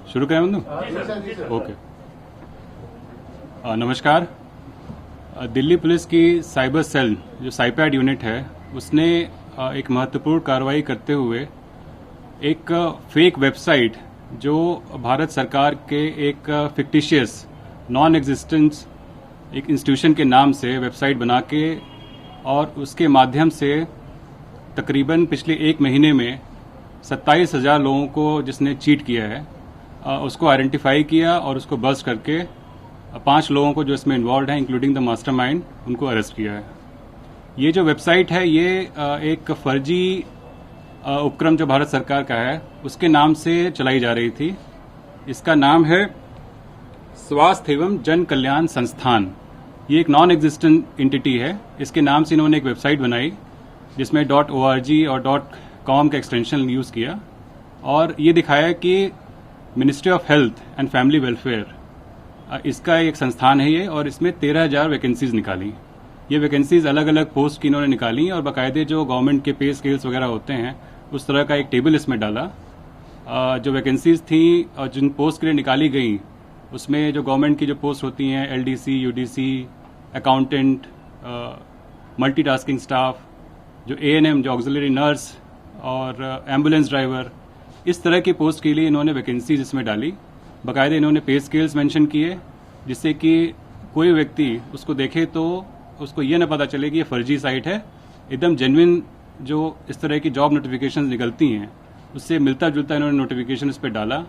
शुरू करें बंधु? ओके। नमस्कार। दिल्ली पुलिस की साइबर सेल जो साइपैड यूनिट है उसने एक महत्वपूर्ण कार्रवाई करते हुए एक फेक वेबसाइट जो भारत सरकार के एक फिक्टिशियस नॉन एग्जिस्टेंस एक इंस्टीट्यूशन के नाम से वेबसाइट बना के और उसके माध्यम से तकरीबन पिछले एक महीने में 27,000 लोगों को जिसने चीट किया है उसको आइडेंटिफाई किया और उसको बस्ट करके 5 लोगों को जो इसमें इन्वॉल्व हैं इंक्लूडिंग द मास्टरमाइंड उनको अरेस्ट किया है। ये जो वेबसाइट है ये एक फर्जी उपक्रम जो भारत सरकार का है उसके नाम से चलाई जा रही थी। इसका नाम है स्वास्थ्य एवं जन कल्याण संस्थान। ये एक नॉन एग्जिस्टेंट एंटिटी है। इसके नाम से इन्होंने एक वेबसाइट बनाई जिसमें .org और .com का एक्सटेंशन यूज़ किया और ये दिखाया कि ministry of health and family welfare इसका एक संस्थान है ये और इसमें 13,000 वैकेंसीज निकाली। ये वैकेंसीज अलग अलग पोस्ट की इन्होंने निकाली और बाकायदे जो गवर्नमेंट के पे स्केल्स वगैरह होते हैं उस तरह का एक टेबल इसमें डाला। जो वैकेंसीज थी और जिन पोस्ट के लिए निकाली गई उसमें जो गवर्नमेंट की जो पोस्ट होती हैं LDC, UDC, accountant, multitasking staff, जो ANM, जो ऑक्सिलरी नर्स और एम्बुलेंस ड्राइवर, इस तरह की पोस्ट के लिए इन्होंने वैकेंसीज इसमें डाली। बाकायदे इन्होंने पे स्केल्स मेंशन किए जिससे कि कोई व्यक्ति उसको देखे तो उसको ये ना पता चले कि ये फर्जी साइट है। एकदम जेन्युइन जो इस तरह की जॉब नोटिफिकेशन निकलती हैं उससे मिलता जुलता इन्होंने नोटिफिकेशन इस पर डाला।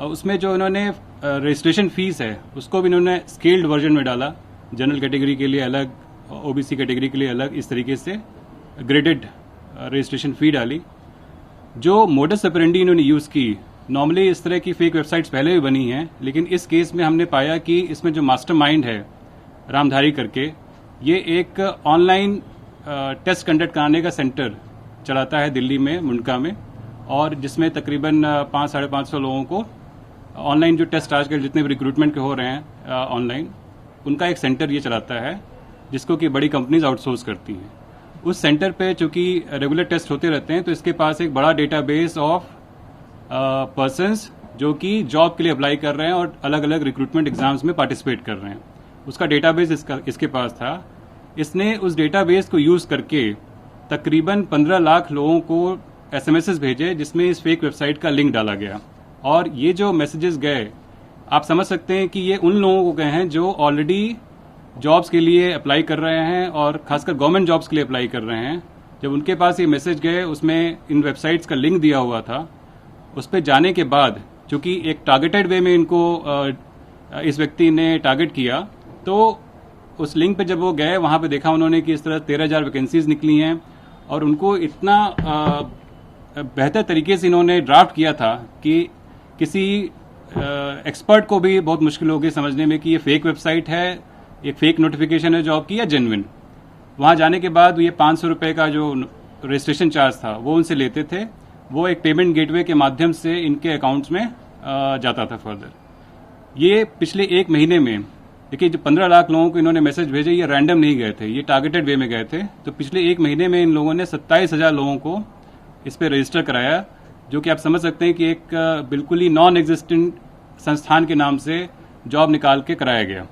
उसमें जो इन्होंने रजिस्ट्रेशन फीस है उसको भी इन्होंने स्केल्ड वर्जन में डाला। जनरल कैटेगरी के लिए अलग, OBC कैटेगरी के लिए अलग, इस तरीके से ग्रेडेड रजिस्ट्रेशन फी डाली। जो मोडस ऑपरेंडी इन्होंने यूज़ की, नॉर्मली इस तरह की फेक वेबसाइट्स पहले भी बनी हैं लेकिन इस केस में हमने पाया कि इसमें जो मास्टरमाइंड है रामधारी करके, ये एक ऑनलाइन टेस्ट कंडक्ट कराने का सेंटर चलाता है दिल्ली में, मुंडका में, और जिसमें तकरीबन 500-550 लोगों को ऑनलाइन जो टेस्ट आजकल जितने भी रिक्रूटमेंट के हो रहे हैं ऑनलाइन, उनका एक सेंटर ये चलाता है जिसको कि बड़ी कंपनीज आउटसोर्स करती हैं। उस सेंटर पे चूंकि रेगुलर टेस्ट होते रहते हैं तो इसके पास एक बड़ा डेटाबेस ऑफ पर्सन्स जो कि जॉब के लिए अप्लाई कर रहे हैं और अलग अलग रिक्रूटमेंट एग्जाम्स में पार्टिसिपेट कर रहे हैं, उसका डेटाबेस इसके पास था। इसने उस डेटाबेस को यूज़ करके तकरीबन 15 लाख लोगों को SMS भेजे जिसमें इस फेक वेबसाइट का लिंक डाला गया। और ये जो मैसेजेस गए आप समझ सकते हैं कि ये उन लोगों को गए हैं जो ऑलरेडी जॉब्स के लिए अप्लाई कर रहे हैं और खासकर गवर्नमेंट जॉब्स के लिए अप्लाई कर रहे हैं। जब उनके पास ये मैसेज गए उसमें इन वेबसाइट्स का लिंक दिया हुआ था, उस पर जाने के बाद चूंकि एक टारगेटेड वे में इनको इस व्यक्ति ने टारगेट किया तो उस लिंक पे जब वो गए वहाँ पे देखा उन्होंने कि इस तरह 13,000 वैकेंसीज निकली हैं और उनको इतना बेहतर तरीके से इन्होंने ड्राफ्ट किया था कि किसी एक्सपर्ट को भी बहुत मुश्किल होगी समझने में कि ये फेक वेबसाइट है, एक फेक नोटिफिकेशन है जॉब की या जेन्युइन। वहाँ जाने के बाद ये 500 रुपये का जो रजिस्ट्रेशन चार्ज था वो उनसे लेते थे। वो एक पेमेंट गेटवे के माध्यम से इनके अकाउंट्स में जाता था फर्दर। ये पिछले एक महीने में देखिए जो 15 लाख लोगों को इन्होंने मैसेज भेजे ये रैंडम नहीं गए थे, ये टारगेटेड वे में गए थे। तो पिछले एक महीने में इन लोगों ने 27,000 लोगों को इस पर रजिस्टर कराया, जो कि आप समझ सकते हैं कि एक बिल्कुल ही नॉन एग्जिस्टेंट संस्थान के नाम से जॉब निकाल के कराया गया।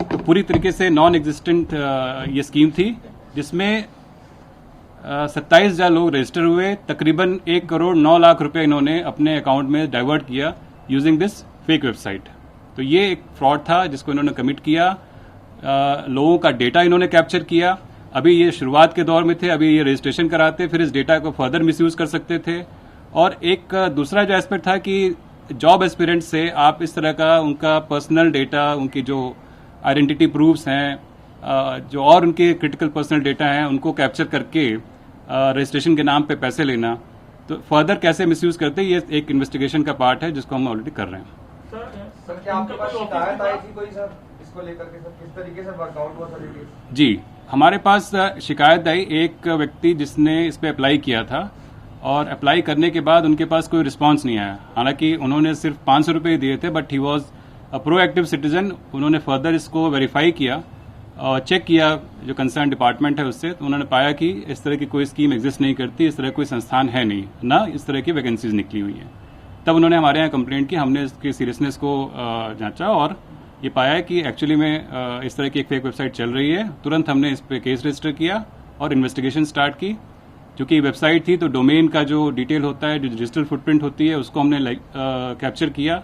तो पूरी तरीके से नॉन एग्जिस्टेंट ये स्कीम थी जिसमें 27,000 लोग रजिस्टर हुए। तकरीबन 1,09,00,000 रुपए इन्होंने अपने अकाउंट में डाइवर्ट किया यूजिंग दिस फेक वेबसाइट। तो ये एक फ्रॉड था जिसको इन्होंने कमिट किया। लोगों का डेटा इन्होंने कैप्चर किया। अभी ये शुरुआत के दौर में थे, अभी ये रजिस्ट्रेशन कराते फिर इस डेटा को फर्दर मिसयूज कर सकते थे। और एक दूसरा जो एस्पेक्ट था कि जॉब एस्पिरेंट से आप इस तरह का उनका पर्सनल डेटा, उनकी जो आइडेंटिटी प्रूफ्स हैं, जो और उनके क्रिटिकल पर्सनल डेटा हैं, उनको कैप्चर करके रजिस्ट्रेशन के नाम पे पैसे लेना, तो फर्दर कैसे मिसयूज करते हैं ये एक इन्वेस्टिगेशन का पार्ट है जिसको हम ऑलरेडी कर रहे हैं। सर क्या आपके पास शिकायत आई थी कोई सर इसको लेकर के, सर किस तरीके से वर्कआउट हुआ सर ये? जी, हमारे पास शिकायत आई एक व्यक्ति जिसने इस पे अप्लाई किया था और अप्लाई करने के बाद उनके पास कोई रिस्पांस नहीं आया। हालांकि उन्होंने सिर्फ 500 रुपये दिए थे but he was a proactive citizen. उन्होंने फर्दर इसको वेरीफाई किया और चेक किया जो कंसर्न डिपार्टमेंट है उससे, तो उन्होंने पाया कि इस तरह की कोई स्कीम एग्जिस्ट नहीं करती, इस तरह कोई संस्थान है नहीं, ना इस तरह की वैकेंसीज निकली हुई हैं। तब उन्होंने हमारे यहाँ कंप्लेंट की। हमने इसकी सीरियसनेस को जांचा और ये पाया कि एक्चुअली में इस तरह की एक फेक वेबसाइट चल रही है। तुरंत हमने इस पर केस रजिस्टर किया और इन्वेस्टिगेशन स्टार्ट की। क्योंकि वेबसाइट थी तो डोमेन का जो डिटेल होता है, जो डिजिटल फुटप्रिंट होती है, उसको हमने कैप्चर किया।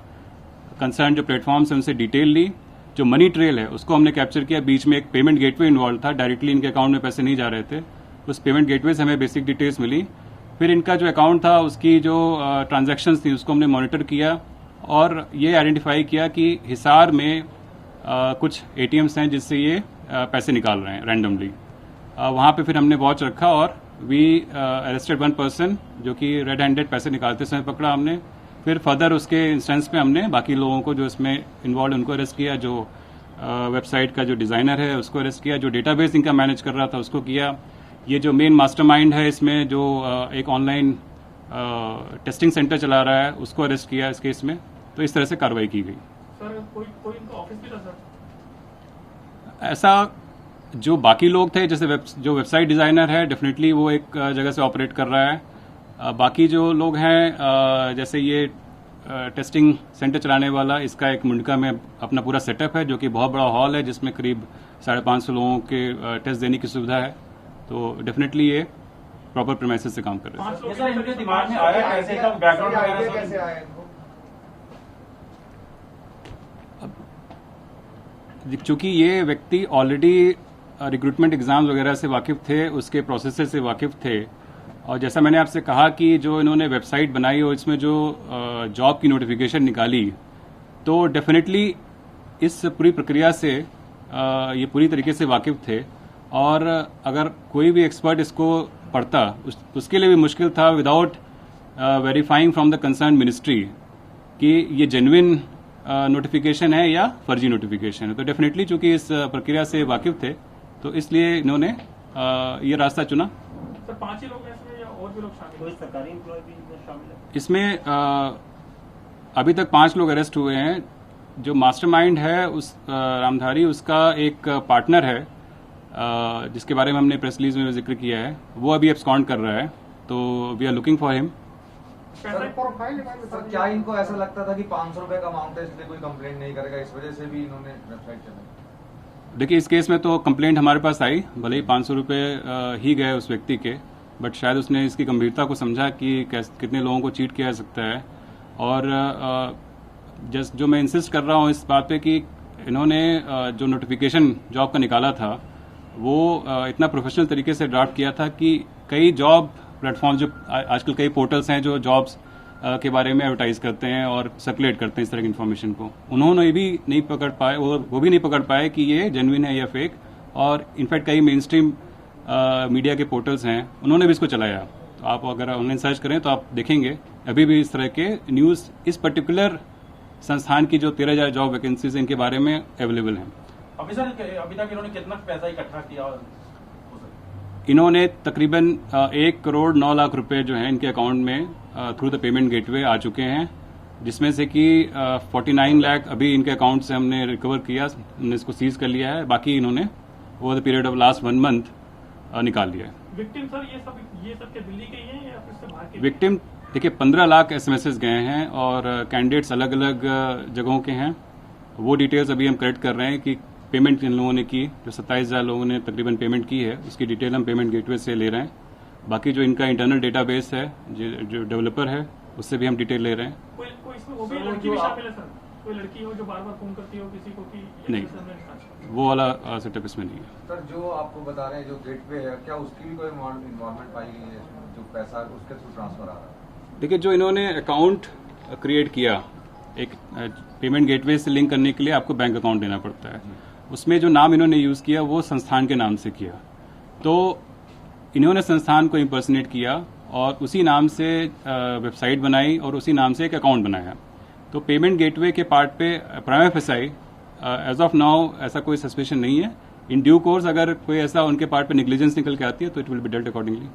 कंसर्न जो प्लेटफॉर्म्स हैं उनसे डिटेल ली। जो मनी ट्रेल है उसको हमने कैप्चर किया। बीच में एक पेमेंट गेटवे इन्वॉल्व था, डायरेक्टली इनके अकाउंट में पैसे नहीं जा रहे थे। उस पेमेंट गेटवे से हमें बेसिक डिटेल्स मिली। फिर इनका जो अकाउंट था उसकी जो ट्रांजैक्शंस थी उसको हमने मॉनिटर किया और ये आइडेंटिफाई किया कि हिसार में कुछ एटीएम्स हैं जिससे ये पैसे निकाल रहे हैं रैंडमली। वहाँ पे फिर हमने वॉच रखा और वी अरेस्टेड वन पर्सन जो कि रेड हैंडेड पैसे निकालते समय पकड़ा हमने। फिर फर्दर उसके इंस्टेंस पे हमने बाकी लोगों को जो इसमें इन्वॉल्व उनको अरेस्ट किया। जो वेबसाइट का जो डिज़ाइनर है उसको अरेस्ट किया। जो डेटाबेस इनका मैनेज कर रहा था उसको किया। ये जो मेन मास्टरमाइंड है इसमें जो एक ऑनलाइन टेस्टिंग सेंटर चला रहा है उसको अरेस्ट किया इस केस में। तो इस तरह से कार्रवाई की गई। सर कोई इनका ऑफिस भी था सर? ऐसा जो बाकी लोग थे, जैसे जो वेबसाइट डिज़ाइनर है डेफिनेटली वो एक जगह से ऑपरेट कर रहा है। बाकी जो लोग हैं जैसे ये टेस्टिंग सेंटर चलाने वाला, इसका एक मुंडका में अपना पूरा सेटअप है जो कि बहुत बड़ा हॉल है जिसमें करीब 550 लोगों के टेस्ट देने की सुविधा है। तो डेफिनेटली ये प्रॉपर प्रीमाइसेस से काम कर रहे हैं। सर इनके दिमाग में आया कैसे था, बैकग्राउंड वगैरह कैसे आया इनको? चूंकि ये व्यक्ति ऑलरेडी रिक्रूटमेंट एग्जाम वगैरह से वाकिफ थे, उसके प्रोसेस से वाकिफ थे। और जैसा मैंने आपसे कहा कि जो इन्होंने वेबसाइट बनाई और इसमें जो जॉब की नोटिफिकेशन निकाली, तो डेफिनेटली इस पूरी प्रक्रिया से ये पूरी तरीके से वाकिफ थे। और अगर कोई भी एक्सपर्ट इसको पढ़ता उसके लिए भी मुश्किल था without verifying from the concern ministry कि ये जेन्युइन नोटिफिकेशन है या फर्जी नोटिफिकेशन है। तो डेफिनेटली चूंकि इस प्रक्रिया से वाकिफ थे तो इसलिए इन्होंने ये रास्ता चुना। सर 5 ही लोग हैं इसमें या और भी लोग शामिल हैं? कोई सरकारी एम्प्लॉय भी इसमें शामिल है? इसमें अभी तक 5 लोग अरेस्ट हुए हैं। जो मास्टरमाइंड है उस रामधारी, उसका एक पार्टनर है जिसके बारे में हमने प्रेस रिलीज में जिक्र किया है, वो अभी एब्सकॉन्ड कर रहा है। तो we are looking for him. Sir क्या इनको ऐसा लगता था कि 500 रुपए का अमाउंट है इसलिए कोई कंप्लेंट नहीं करेगा, इस वजह से भी इन्होंने वेबसाइट चलाई? देखिए इस केस में तो कंप्लेंट हमारे पास आई, भले ही 500 रुपये ही गए उस व्यक्ति के, बट शायद उसने इसकी गंभीरता को समझा कि कितने लोगों को चीट किया जा सकता है। और जस्ट जो मैं इंसिस्ट कर रहा हूँ इस बात पे कि इन्होंने जो नोटिफिकेशन जॉब का निकाला था वो इतना प्रोफेशनल तरीके से ड्राफ्ट किया था कि कई जॉब प्लेटफॉर्म, जो आजकल कई पोर्टल्स हैं जो जॉब्स के बारे में एडवर्टाइज करते हैं और सर्कुलेट करते हैं इस तरह की इन्फॉर्मेशन को, उन्होंने ये भी नहीं पकड़ पाए, वो भी नहीं पकड़ पाए कि ये जेन्युइन है या फेक। और इनफैक्ट कई मेन स्ट्रीम मीडिया के पोर्टल्स हैं उन्होंने भी इसको चलाया। तो आप अगर ऑनलाइन सर्च करें तो आप देखेंगे अभी भी इस तरह के न्यूज़ इस पर्टिकुलर संस्थान की जो 13,000 जॉब वैकेंसीज इनके बारे में अवेलेबल हैं। अभी तक इन्होंने कितना पैसा इकट्ठा किया? इन्होंने तकरीबन 1 करोड़ 9 लाख रुपए जो है इनके अकाउंट में थ्रू द पेमेंट गेटवे आ चुके हैं, जिसमें से कि 49 लाख अभी इनके अकाउंट से हमने रिकवर किया, हमने इसको सीज कर लिया है। बाकी इन्होंने over the period of last 1 month निकाल लिया है। विक्टिम सर ये सब के दिल्ली के ही हैं या फिर से बाहर के? विक्टिम देखिए 15 लाख एसएमएसेस गए हैं और कैंडिडेट्स अलग अलग जगहों के हैं। वो डिटेल्स अभी हम कलेक्ट कर रहे हैं कि पेमेंट किन लोगों ने की। जो 27,000 लोगों ने तकरीबन पेमेंट की है उसकी डिटेल हम पेमेंट गेटवे से ले रहे हैं। बाकी जो इनका इंटरनल डेटाबेस है जो डेवलपर है उससे भी हम डिटेल ले रहे हैं। कोई इसमें वो भी लड़की भी शामिल है सर? कोई लड़की हो जो बार बार फोन करती हो किसी को कि नहीं, वो वाला सेटअप इसमें नहीं है। सर जो आपको बता रहे हैं जो गेटवे है, क्या उसकी भी कोई इन्वॉल्वमेंट पाई गई है? जो पैसा उसके थ्रू ट्रांसफर आ रहा है? देखिए जो इन्होंने अकाउंट क्रिएट किया, एक पेमेंट गेटवे से लिंक करने के लिए आपको बैंक अकाउंट देना पड़ता है। उसमें जो नाम इन्होंने यूज किया वो संस्थान के नाम से किया। तो इन्होंने संस्थान को इम्पर्सनेट किया और उसी नाम से वेबसाइट बनाई और उसी नाम से एक अकाउंट बनाया। तो पेमेंट गेटवे के पार्ट पे prima facie as of now ऐसा कोई सस्पेशन नहीं है। इन ड्यू कोर्स अगर कोई ऐसा उनके पार्ट पे नेग्लिजेंस निकल के आती है तो it will be dealt accordingly.